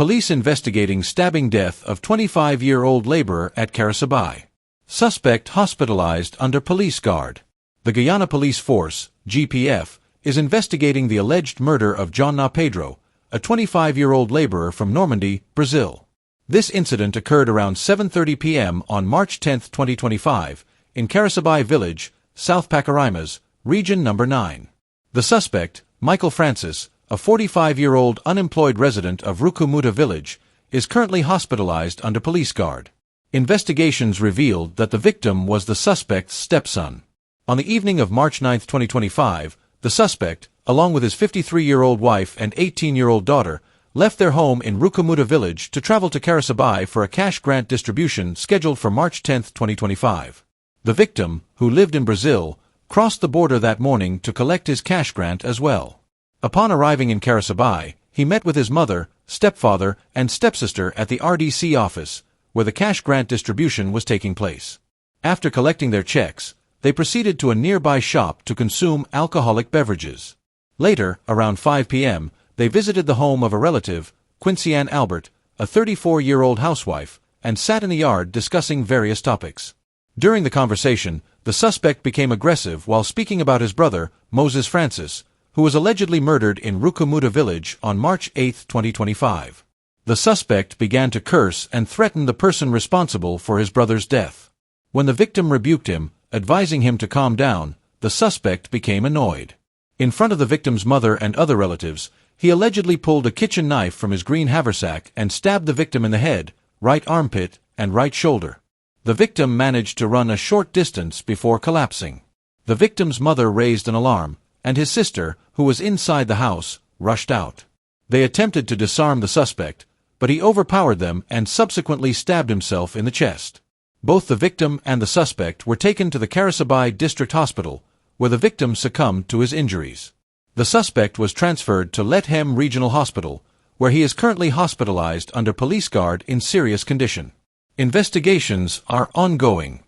Police investigating stabbing death of 25-year-old laborer at Carasabai. Suspect hospitalized under police guard. The Guyana Police Force, GPF, is investigating the alleged murder of John Pedro, a 25-year-old laborer from Normandy, Brazil. This incident occurred around 7:30 p.m. on March 10, 2025, in Carasabai Village, South Pacaraímas, Region No. 9. The suspect, Michael Francis, a 45-year-old unemployed resident of Rukumuta Village, is currently hospitalized under police guard. Investigations revealed that the victim was the suspect's stepson. On the evening of March 9, 2025, the suspect, along with his 53-year-old wife and 18-year-old daughter, left their home in Rukumuta Village to travel to Carasabai for a cash grant distribution scheduled for March 10, 2025. The victim, who lived in Brazil, crossed the border that morning to collect his cash grant as well. Upon arriving in Carasabai, he met with his mother, stepfather, and stepsister at the RDC office, where the cash grant distribution was taking place. After collecting their checks, they proceeded to a nearby shop to consume alcoholic beverages. Later, around 5 p.m., they visited the home of a relative, Quincy Ann Albert, a 34-year-old housewife, and sat in the yard discussing various topics. During the conversation, the suspect became aggressive while speaking about his brother, Moses Francis, who was allegedly murdered in Rukumuta Village on March 8, 2025. The suspect began to curse and threaten the person responsible for his brother's death. When the victim rebuked him, advising him to calm down, the suspect became annoyed. In front of the victim's mother and other relatives, he allegedly pulled a kitchen knife from his green haversack and stabbed the victim in the head, right armpit, and right shoulder. The victim managed to run a short distance before collapsing. The victim's mother raised an alarm, and his sister, who was inside the house, rushed out. They attempted to disarm the suspect, but he overpowered them and subsequently stabbed himself in the chest. Both the victim and the suspect were taken to the Carasabai District Hospital, where the victim succumbed to his injuries. The suspect was transferred to Lethem Regional Hospital, where he is currently hospitalized under police guard in serious condition. Investigations are ongoing.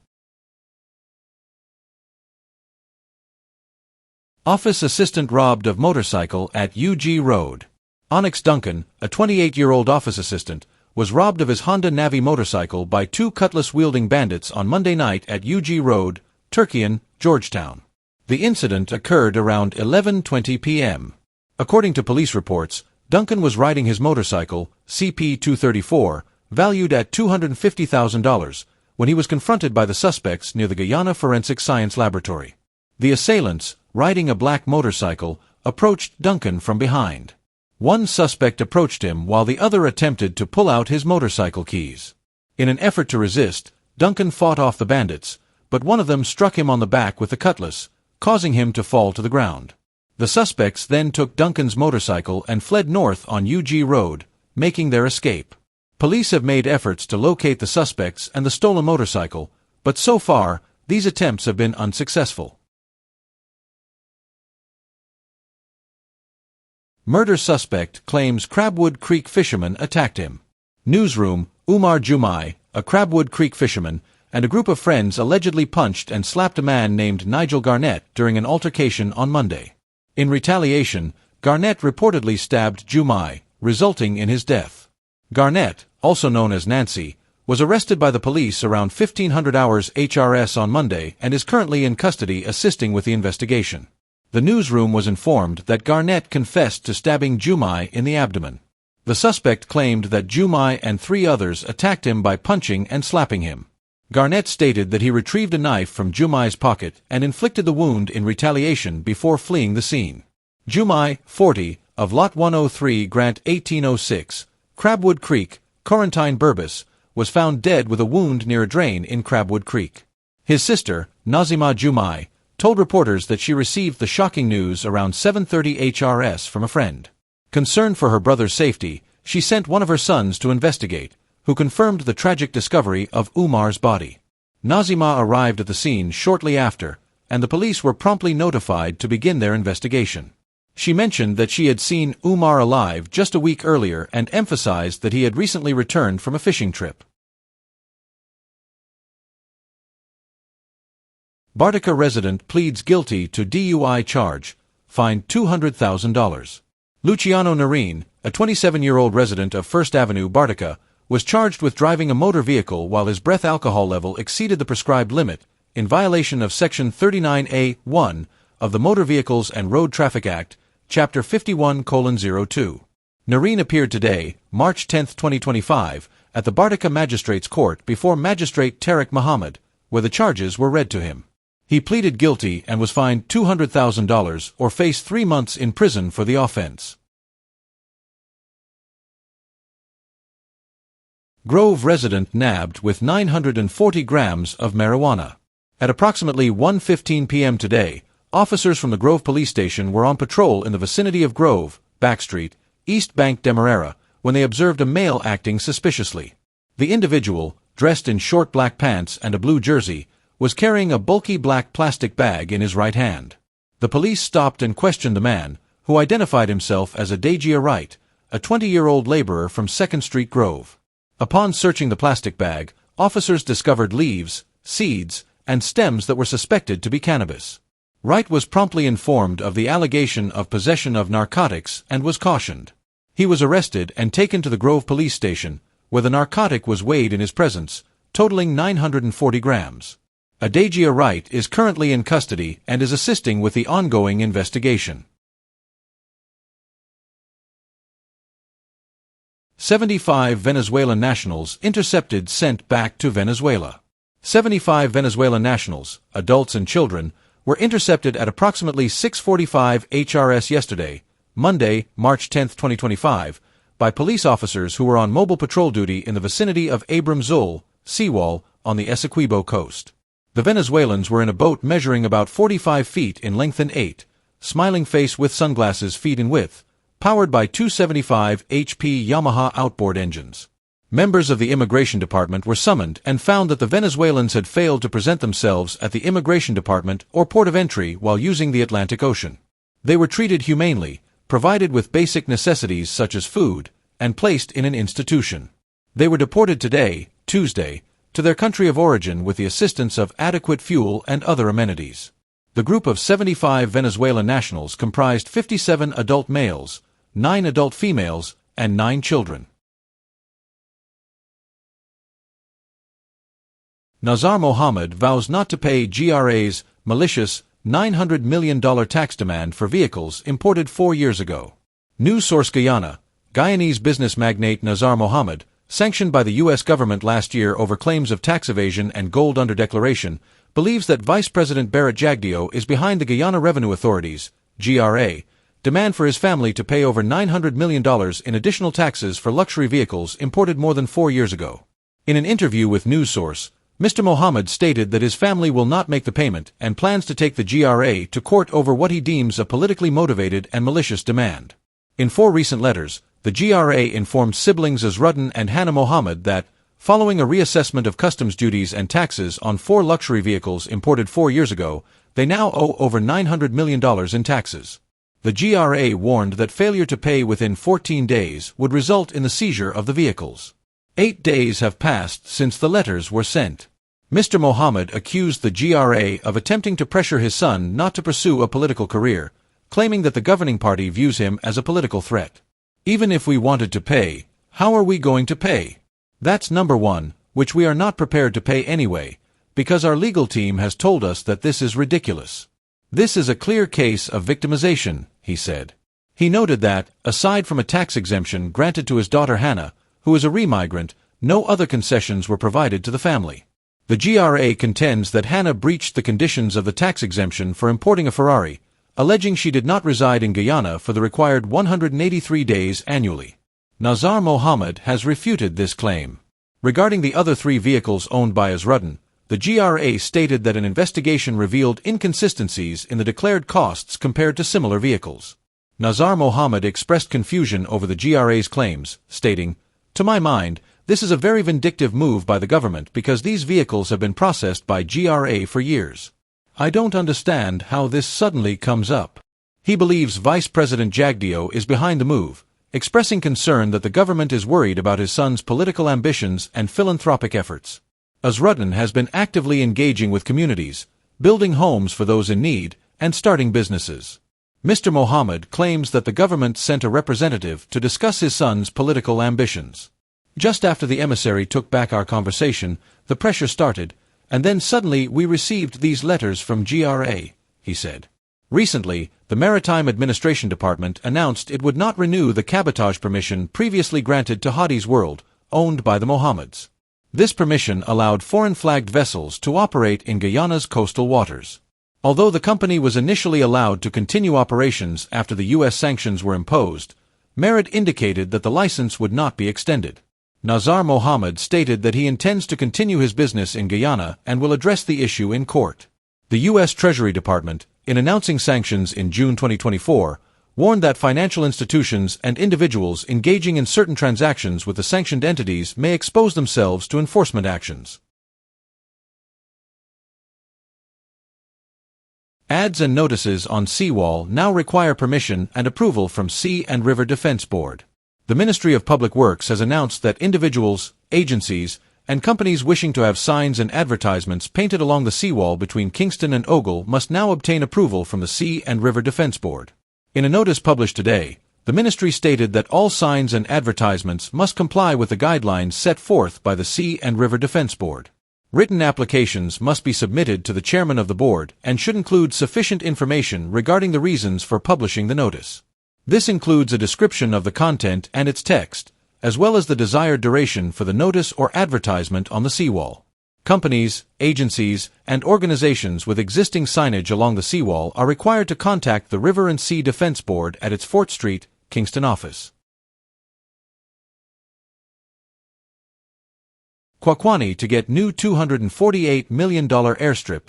Office assistant robbed of motorcycle at UG Road. Onyx Duncan, a 28-year-old office assistant, was robbed of his Honda Navi motorcycle by two cutlass-wielding bandits on Monday night at UG Road, Turkian, Georgetown. The incident occurred around 11:20 p.m. According to police reports, Duncan was riding his motorcycle, CP234, valued at $250,000, when he was confronted by the suspects near the Guyana Forensic Science Laboratory. The assailants, riding a black motorcycle, approached Duncan from behind. One suspect approached him while the other attempted to pull out his motorcycle keys. In an effort to resist, Duncan fought off the bandits, but one of them struck him on the back with the cutlass, causing him to fall to the ground. The suspects then took Duncan's motorcycle and fled north on UG Road, making their escape. Police have made efforts to locate the suspects and the stolen motorcycle, but so far, these attempts have been unsuccessful. Murder suspect claims Crabwood Creek fisherman attacked him. Newsroom, Umar Jumai, a Crabwood Creek fisherman, and a group of friends allegedly punched and slapped a man named Nigel Garnett during an altercation on Monday. In retaliation, Garnett reportedly stabbed Jumai, resulting in his death. Garnett, also known as Nancy, was arrested by the police around 1500 hours HRS on Monday and is currently in custody assisting with the investigation. The newsroom was informed that Garnett confessed to stabbing Jumai in the abdomen. The suspect claimed that Jumai and three others attacked him by punching and slapping him. Garnett stated that he retrieved a knife from Jumai's pocket and inflicted the wound in retaliation before fleeing the scene. Jumai, 40, of Lot 103 Grant 1806, Crabwood Creek, Corentine Burbus, was found dead with a wound near a drain in Crabwood Creek. His sister, Nazima Jumai, told reporters that she received the shocking news around 7:30 HRS from a friend. Concerned for her brother's safety, she sent one of her sons to investigate, who confirmed the tragic discovery of Umar's body. Nazima arrived at the scene shortly after, and the police were promptly notified to begin their investigation. She mentioned that she had seen Umar alive just a week earlier and emphasized that he had recently returned from a fishing trip. Bartica resident pleads guilty to DUI charge, fined $200,000. Luciano Narine, a 27-year-old resident of First Avenue, Bartica, was charged with driving a motor vehicle while his breath alcohol level exceeded the prescribed limit, in violation of Section 39A(1) of the Motor Vehicles and Road Traffic Act, Chapter 51:02. Nareen appeared today, March 10, 2025, at the Bartica Magistrates Court before Magistrate Tariq Muhammad, where the charges were read to him. He pleaded guilty and was fined $200,000 or faced 3 months in prison for the offense. Grove resident nabbed with 940 grams of marijuana. At approximately 1:15 p.m. today, officers from the Grove Police Station were on patrol in the vicinity of Grove, Backstreet, East Bank Demerara, when they observed a male acting suspiciously. The individual, dressed in short black pants and a blue jersey, was carrying a bulky black plastic bag in his right hand. The police stopped and questioned the man, who identified himself as Adejia Wright, a 20-year-old laborer from 2nd Street, Grove. Upon searching the plastic bag, officers discovered leaves, seeds, and stems that were suspected to be cannabis. Wright was promptly informed of the allegation of possession of narcotics and was cautioned. He was arrested and taken to the Grove Police Station, where the narcotic was weighed in his presence, totaling 940 grams. Adejia Wright is currently in custody and is assisting with the ongoing investigation. 75 Venezuelan nationals intercepted sent back to Venezuela. 75 Venezuelan nationals, adults and children, were intercepted at approximately 6:45 HRS yesterday, Monday, March 10, 2025, by police officers who were on mobile patrol duty in the vicinity of Abram Zul, Seawall, on the Essequibo coast. The Venezuelans were in a boat measuring about 45 feet in length and 8, smiling face with sunglasses feet in width, powered by 275 HP Yamaha outboard engines. Members of the Immigration Department were summoned and found that the Venezuelans had failed to present themselves at the Immigration Department or port of entry while using the Atlantic Ocean. They were treated humanely, provided with basic necessities such as food, and placed in an institution. They were deported today, Tuesday, to their country of origin with the assistance of adequate fuel and other amenities. The group of 75 Venezuelan nationals comprised 57 adult males, 9 adult females, and 9 children. Nazar Mohammed vows not to pay GRA's malicious $900 million tax demand for vehicles imported 4 years ago. News source Guyana, Guyanese business magnate Nazar Mohammed, sanctioned by the U.S. government last year over claims of tax evasion and gold under-declaration, believes that Vice President Barrett Jagdeo is behind the Guyana Revenue Authority's, GRA, demand for his family to pay over $900 million in additional taxes for luxury vehicles imported more than 4 years ago. In an interview with News Source, Mr. Mohammed stated that his family will not make the payment and plans to take the GRA to court over what he deems a politically motivated and malicious demand. In 4 recent letters, the GRA informed siblings Azruddin and Hannah Mohammed that, following a reassessment of customs duties and taxes on 4 luxury vehicles imported 4 years ago, they now owe over $900 million in taxes. The GRA warned that failure to pay within 14 days would result in the seizure of the vehicles. 8 days have passed since the letters were sent. Mr. Mohammed accused the GRA of attempting to pressure his son not to pursue a political career, claiming that the governing party views him as a political threat. Even if we wanted to pay, how are we going to pay? That's number one, which we are not prepared to pay anyway, because our legal team has told us that this is ridiculous. This is a clear case of victimization, he said. He noted that, aside from a tax exemption granted to his daughter Hannah, who is a remigrant, no other concessions were provided to the family. The GRA contends that Hannah breached the conditions of the tax exemption for importing a Ferrari, alleging she did not reside in Guyana for the required 183 days annually. Nazar Mohammed has refuted this claim. Regarding the other 3 vehicles owned by Azruddin, the GRA stated that an investigation revealed inconsistencies in the declared costs compared to similar vehicles. Nazar Mohammed expressed confusion over the GRA's claims, stating, "To my mind, this is a very vindictive move by the government because these vehicles have been processed by GRA for years. I don't understand how this suddenly comes up." He believes Vice President Jagdeo is behind the move, expressing concern that the government is worried about his son's political ambitions and philanthropic efforts. Azruddin has been actively engaging with communities, building homes for those in need, and starting businesses. Mr. Mohammed claims that the government sent a representative to discuss his son's political ambitions. Just after the emissary took back our conversation, the pressure started, and then suddenly we received these letters from GRA, he said. Recently, the Maritime Administration Department announced it would not renew the cabotage permission previously granted to Hadi's World, owned by the Mohammeds. This permission allowed foreign-flagged vessels to operate in Guyana's coastal waters. Although the company was initially allowed to continue operations after the U.S. sanctions were imposed, Merit indicated that the license would not be extended. Nazar Mohammed stated that he intends to continue his business in Guyana and will address the issue in court. The U.S. Treasury Department, in announcing sanctions in June 2024, warned that financial institutions and individuals engaging in certain transactions with the sanctioned entities may expose themselves to enforcement actions. Ads and notices on seawall now require permission and approval from Sea and River Defense Board. The Ministry of Public Works has announced that individuals, agencies, and companies wishing to have signs and advertisements painted along the seawall between Kingston and Ogle must now obtain approval from the Sea and River Defense Board. In a notice published today, the ministry stated that all signs and advertisements must comply with the guidelines set forth by the Sea and River Defense Board. Written applications must be submitted to the chairman of the board and should include sufficient information regarding the reasons for publishing the notice. This includes a description of the content and its text, as well as the desired duration for the notice or advertisement on the seawall. Companies, agencies, and organizations with existing signage along the seawall are required to contact the River and Sea Defense Board at its Fort Street, Kingston office. Kwakwani to get new $248 million airstrip,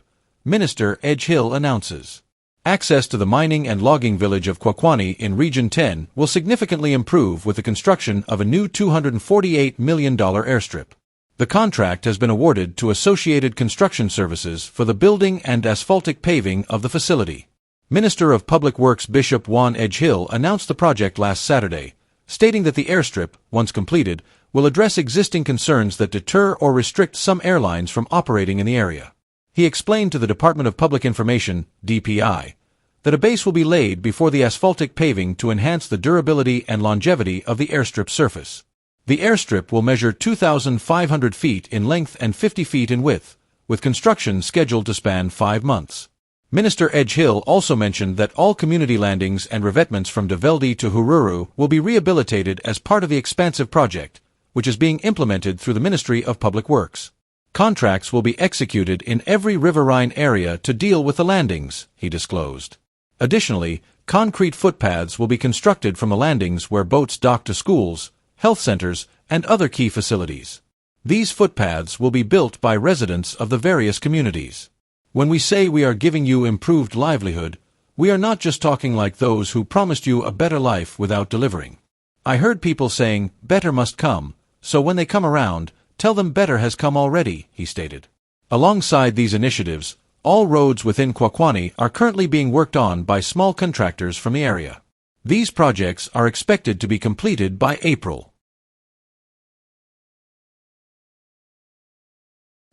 Minister Edgehill announces. Access to the mining and logging village of Kwakwani in Region 10 will significantly improve with the construction of a new $248 million airstrip. The contract has been awarded to Associated Construction Services for the building and asphaltic paving of the facility. Minister of Public Works Bishop Juan Edgehill announced the project last Saturday, stating that the airstrip, once completed, will address existing concerns that deter or restrict some airlines from operating in the area. He explained to the Department of Public Information, DPI, that a base will be laid before the asphaltic paving to enhance the durability and longevity of the airstrip surface. The airstrip will measure 2,500 feet in length and 50 feet in width, with construction scheduled to span 5 months. Minister Edgehill also mentioned that all community landings and revetments from Daveldi to Hururu will be rehabilitated as part of the expansive project, which is being implemented through the Ministry of Public Works. Contracts will be executed in every riverine area to deal with the landings, he disclosed. Additionally, concrete footpaths will be constructed from the landings where boats dock to schools, health centers, and other key facilities. These footpaths will be built by residents of the various communities. When we say we are giving you improved livelihood, we are not just talking like those who promised you a better life without delivering. I heard people saying, better must come, so when they come around, tell them better has come already, he stated. Alongside these initiatives, all roads within Kwakwani are currently being worked on by small contractors from the area. These projects are expected to be completed by April.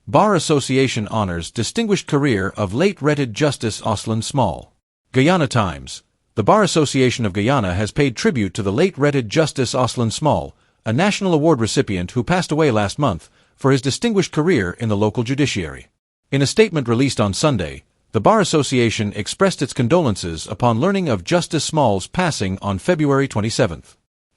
Bar Association honors distinguished career of late Retted Justice Oslan Small. Guyana Times. The Bar Association of Guyana has paid tribute to the late Retted Justice Oslan Small, a national award recipient who passed away last month, for his distinguished career in the local judiciary. In a statement released on Sunday, the Bar Association expressed its condolences upon learning of Justice Small's passing on February 27.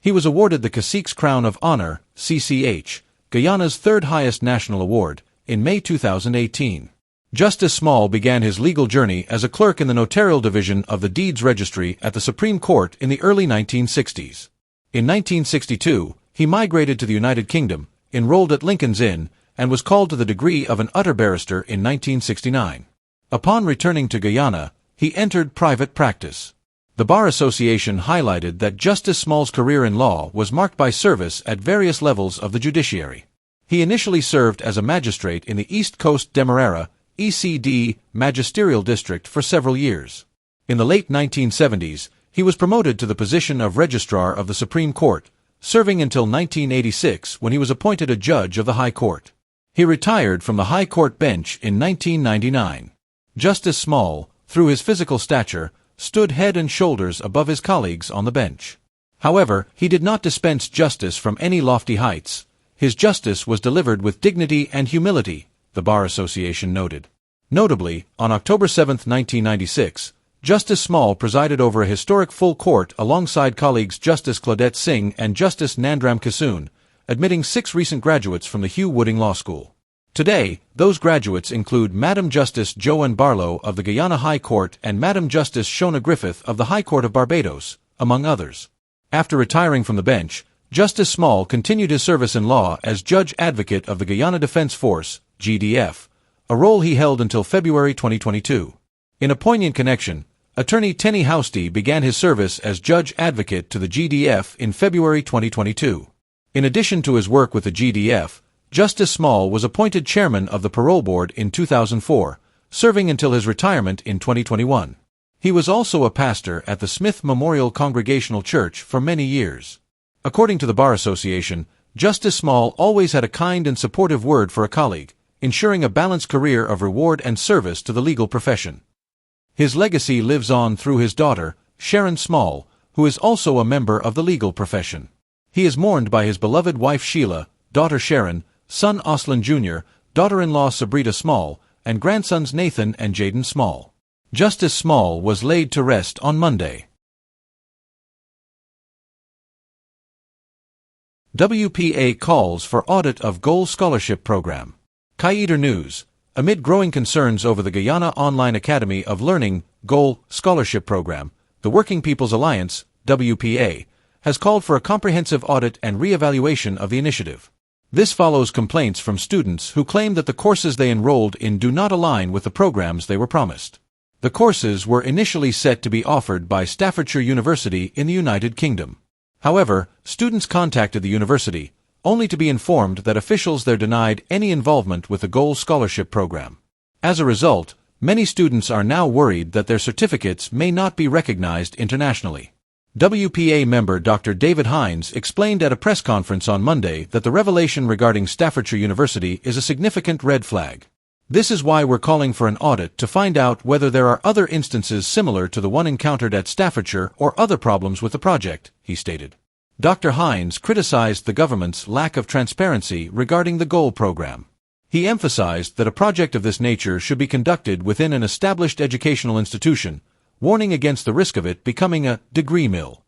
He was awarded the Cacique's Crown of Honor, CCH, Guyana's third highest national award, in May 2018. Justice Small began his legal journey as a clerk in the notarial division of the Deeds Registry at the Supreme Court in the early 1960s. In 1962, he migrated to the United Kingdom, enrolled at Lincoln's Inn, and was called to the degree of an utter barrister in 1969. Upon returning to Guyana, he entered private practice. The Bar Association highlighted that Justice Small's career in law was marked by service at various levels of the judiciary. He initially served as a magistrate in the East Coast Demerara, ECD, magisterial district for several years. In the late 1970s, he was promoted to the position of Registrar of the Supreme Court, serving until 1986 when he was appointed a judge of the High Court. He retired from the High Court bench in 1999. Justice Small, through his physical stature, stood head and shoulders above his colleagues on the bench. However, he did not dispense justice from any lofty heights. His justice was delivered with dignity and humility, the Bar Association noted. Notably, on October 7, 1996, Justice Small presided over a historic full court alongside colleagues Justice Claudette Singh and Justice Nandram Kissoon, admitting 6 recent graduates from the Hugh Wooding Law School. Today, those graduates include Madam Justice Joanne Barlow of the Guyana High Court and Madam Justice Shona Griffith of the High Court of Barbados, among others. After retiring from the bench, Justice Small continued his service in law as Judge Advocate of the Guyana Defense Force, GDF, a role he held until February 2022. In a poignant connection, Attorney Tenny Housty began his service as Judge Advocate to the GDF in February 2022. In addition to his work with the GDF, Justice Small was appointed Chairman of the Parole Board in 2004, serving until his retirement in 2021. He was also a pastor at the Smith Memorial Congregational Church for many years. According to the Bar Association, Justice Small always had a kind and supportive word for a colleague, ensuring a balanced career of reward and service to the legal profession. His legacy lives on through his daughter, Sharon Small, who is also a member of the legal profession. He is mourned by his beloved wife Sheila, daughter Sharon, son Oslin Jr., daughter-in-law Sabrita Small, and grandsons Nathan and Jaden Small. Justice Small was laid to rest on Monday. WPA calls for audit of Gold Scholarship Program. Kaider News. Amid growing concerns over the Guyana Online Academy of Learning Gold Scholarship Program, the Working People's Alliance, WPA, has called for a comprehensive audit and re-evaluation of the initiative. This follows complaints from students who claim that the courses they enrolled in do not align with the programs they were promised. The courses were initially set to be offered by Staffordshire University in the United Kingdom. However, students contacted the university, only to be informed that officials there denied any involvement with the Gold Scholarship Program. As a result, many students are now worried that their certificates may not be recognized internationally. WPA member Dr. David Hines explained at a press conference on Monday that the revelation regarding Staffordshire University is a significant red flag. This is why we're calling for an audit to find out whether there are other instances similar to the one encountered at Staffordshire or other problems with the project, he stated. Dr. Hines criticized the government's lack of transparency regarding the GOAL program. He emphasized that a project of this nature should be conducted within an established educational institution, warning against the risk of it becoming a degree mill.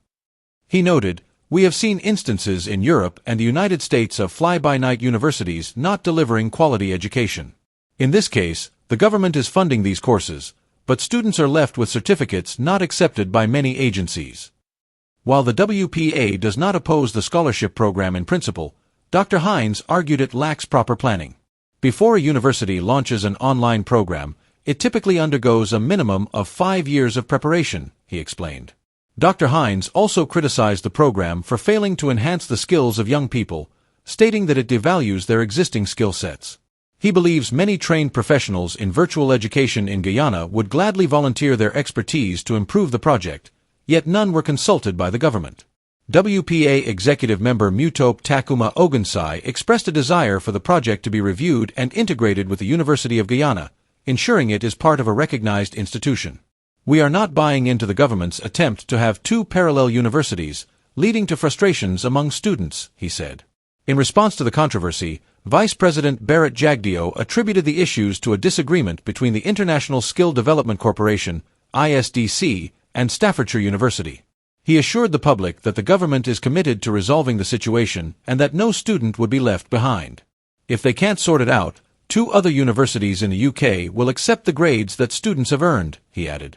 He noted, "We have seen instances in Europe and the United States of fly-by-night universities not delivering quality education. In this case, the government is funding these courses, but students are left with certificates not accepted by many agencies." While the WPA does not oppose the scholarship program in principle, Dr. Hines argued it lacks proper planning. Before a university launches an online program, it typically undergoes a minimum of 5 years of preparation, he explained. Dr. Hines also criticized the program for failing to enhance the skills of young people, stating that it devalues their existing skill sets. He believes many trained professionals in virtual education in Guyana would gladly volunteer their expertise to improve the project, yet none were consulted by the government. WPA executive member Mutope Takuma Ogunsai expressed a desire for the project to be reviewed and integrated with the University of Guyana, ensuring it is part of a recognized institution. "We are not buying into the government's attempt to have 2 parallel universities, leading to frustrations among students," he said. In response to the controversy, Vice President Barrett Jagdeo attributed the issues to a disagreement between the International Skill Development Corporation, ISDC, and Staffordshire University. He assured the public that the government is committed to resolving the situation and that no student would be left behind. If they can't sort it out, 2 other universities in the UK will accept the grades that students have earned, he added.